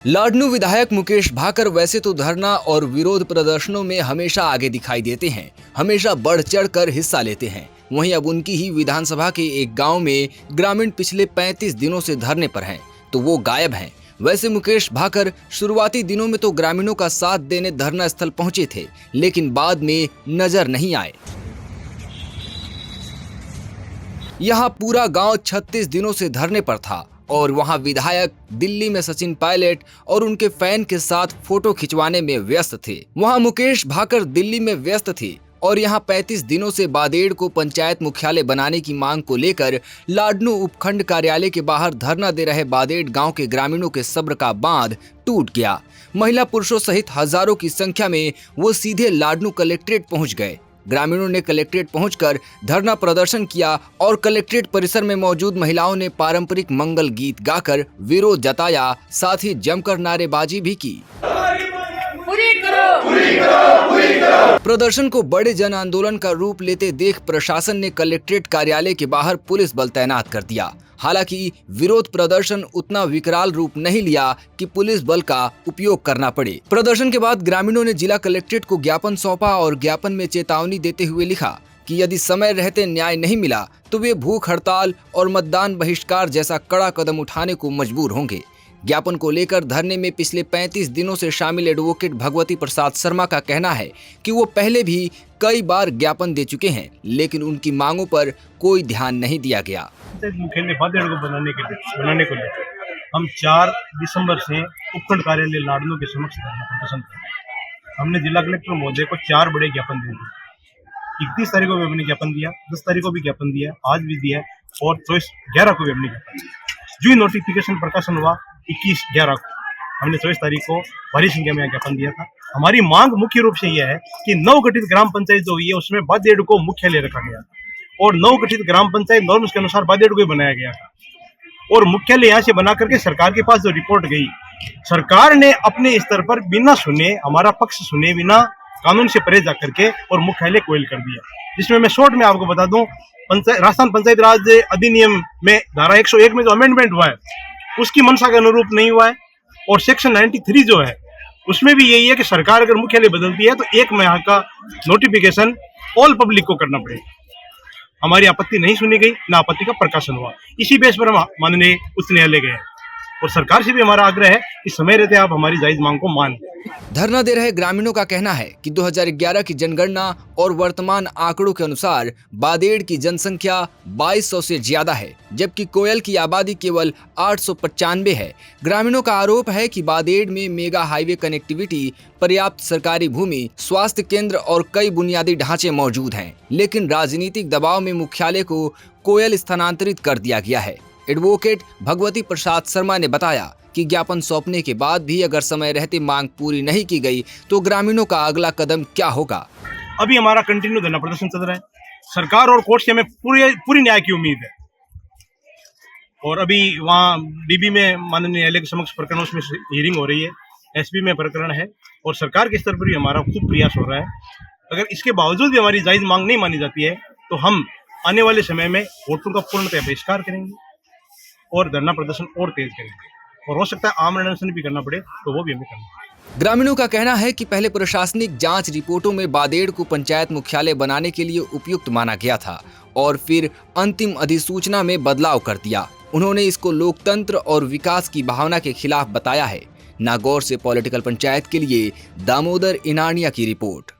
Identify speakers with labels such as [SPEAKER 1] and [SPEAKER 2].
[SPEAKER 1] लाडनू विधायक मुकेश भाकर वैसे तो धरना और विरोध प्रदर्शनों में हमेशा आगे दिखाई देते हैं, हमेशा बढ़ चढ़ कर हिस्सा लेते हैं। वहीं अब उनकी ही विधानसभा के एक गांव में ग्रामीण पिछले 35 दिनों से धरने पर हैं, तो वो गायब हैं। वैसे मुकेश भाकर शुरुआती दिनों में तो ग्रामीणों का साथ देने धरना स्थल पहुंचे थे, लेकिन बाद में नजर नहीं आए। यहाँ पूरा गांव 36 दिनों से धरने पर था और वहां विधायक दिल्ली में सचिन पायलट और उनके फैन के साथ फोटो खिंचवाने में व्यस्त थे। वहां मुकेश भाकर दिल्ली में व्यस्त थे और यहां 35 दिनों से बादेड़ को पंचायत मुख्यालय बनाने की मांग को लेकर लाडनू उपखंड कार्यालय के बाहर धरना दे रहे बादेड़ गांव के ग्रामीणों के सब्र का बांध टूट गया। महिला पुरुषों सहित हजारों की संख्या में वो सीधे लाडनू कलेक्ट्रेट पहुंच गए। ग्रामीणों ने कलेक्ट्रेट पहुंचकर धरना प्रदर्शन किया और कलेक्ट्रेट परिसर में मौजूद महिलाओं ने पारंपरिक मंगल गीत गाकर विरोध जताया, साथ ही जमकर नारेबाजी भी की।
[SPEAKER 2] पूरी करो, पूरी करो, पूरी करो।
[SPEAKER 1] प्रदर्शन को बड़े जन आंदोलन का रूप लेते देख प्रशासन ने कलेक्ट्रेट कार्यालय के बाहर पुलिस बल तैनात कर दिया। हालांकि विरोध प्रदर्शन उतना विकराल रूप नहीं लिया कि पुलिस बल का उपयोग करना पड़े। प्रदर्शन के बाद ग्रामीणों ने जिला कलेक्ट्रेट को ज्ञापन सौंपा और ज्ञापन में चेतावनी देते हुए लिखा कि यदि समय रहते न्याय नहीं मिला तो वे भूख हड़ताल और मतदान बहिष्कार जैसा कड़ा कदम उठाने को मजबूर होंगे। ज्ञापन को लेकर धरने में पिछले 35 दिनों से शामिल एडवोकेट भगवती प्रसाद शर्मा का कहना है कि वो पहले भी कई बार ज्ञापन दे चुके हैं, लेकिन उनकी मांगों पर कोई ध्यान नहीं दिया गया।
[SPEAKER 3] मुख्यालय बादेड़ को बनाने को लेकर हम 4 दिसंबर से उपखंड कार्यालय लाडनू के समक्ष धरना प्रदर्शन कर रहे हैं। हमने जिला कलेक्टर महोदय को 4 बड़े ज्ञापन दिए थे। 31 तारीख को भी हमने ज्ञापन दिया, 10 तारीख को भी ज्ञापन दिया, आज भी दिया और 11 को भी हमने ज्ञापन दिया। जो नोटिफिकेशन प्रकाशन हुआ 21/11 को, हमने 24 तारीख को भारी संख्या में ज्ञापन दिया था। हमारी मांग मुख्य रूप से यह है कि नवगठित ग्राम पंचायत जो हुई है उसमें बादेड़ को मुख्यालय रखा गया और नवगठित ग्राम पंचायत नॉर्म्स के अनुसार बादेड़ को बनाया गया था और मुख्यालय यहाँ से बना करके सरकार के पास जो रिपोर्ट गई, सरकार ने अपने स्तर पर बिना सुने, हमारा पक्ष सुने बिना कानून से परे जा करके और मुख्यालय कोयल कर दिया। जिसमें मैं शॉर्ट में आपको बता दूं, राजस्थान पंचायत राज अधिनियम में धारा 101 में जो अमेंडमेंट हुआ है उसकी मंशा के अनुरूप नहीं हुआ है और सेक्शन 93 जो है उसमें भी यही है कि सरकार अगर मुख्यालय बदलती है तो 1 माह का नोटिफिकेशन ऑल पब्लिक को करना पड़ेगा। हमारी आपत्ति नहीं सुनी गई, ना आपत्ति का प्रकाशन हुआ। इसी बेस पर हम माननीय उच्च न्यायालय गए और सरकार से भी हमारा आग्रह है कि समय रहते आप हमारी जायज मांग को मान लें।
[SPEAKER 1] धरना दे रहे ग्रामीणों का कहना है कि 2011 की जनगणना और वर्तमान आंकड़ों के अनुसार बादेड़ की जनसंख्या 2200 से ज्यादा है, जबकि कोयल की आबादी केवल 895 है। ग्रामीणों का आरोप है कि बादेड़ में मेगा हाईवे कनेक्टिविटी, पर्याप्त सरकारी भूमि, स्वास्थ्य केंद्र और कई बुनियादी ढांचे मौजूद हैं, लेकिन राजनीतिक दबाव में मुख्यालय को कोयल स्थानांतरित कर दिया गया है। एडवोकेट भगवती प्रसाद शर्मा ने बताया कि ज्ञापन सौंपने के बाद भी अगर समय रहते मांग पूरी नहीं की गई तो ग्रामीणों का अगला कदम क्या होगा।
[SPEAKER 3] अभी हमारा कंटिन्यू धरना प्रदर्शन चल रहा है। सरकार और कोर्ट से हमें पूरी न्याय की उम्मीद है और अभी वहाँ डीबी में माननीय न्यायालय के समक्ष प्रकरण उसमें हियरिंग हो रही है, एसपी में प्रकरण है और सरकार के स्तर पर भी हमारा खूब प्रयास हो रहा है। अगर इसके बावजूद भी हमारी जायज मांग नहीं मानी जाती है तो हम आने वाले समय में वोटों का पूर्णतः बहिष्कार करेंगे और धरना प्रदर्शन और तेज करेंगे और हो सकता है आमरण अनशन भी करना पड़े तो वो भी हमें करना पड़े।
[SPEAKER 1] ग्रामीणों का कहना है कि पहले प्रशासनिक जांच रिपोर्टों में बादेड़ को पंचायत मुख्यालय बनाने के लिए उपयुक्त माना गया था और फिर अंतिम अधिसूचना में बदलाव कर दिया। उन्होंने इसको लोकतंत्र और विकास की भावना के खिलाफ बताया है। नागौर से पॉलिटिकल पंचायत के लिए दामोदर इनानिया की रिपोर्ट।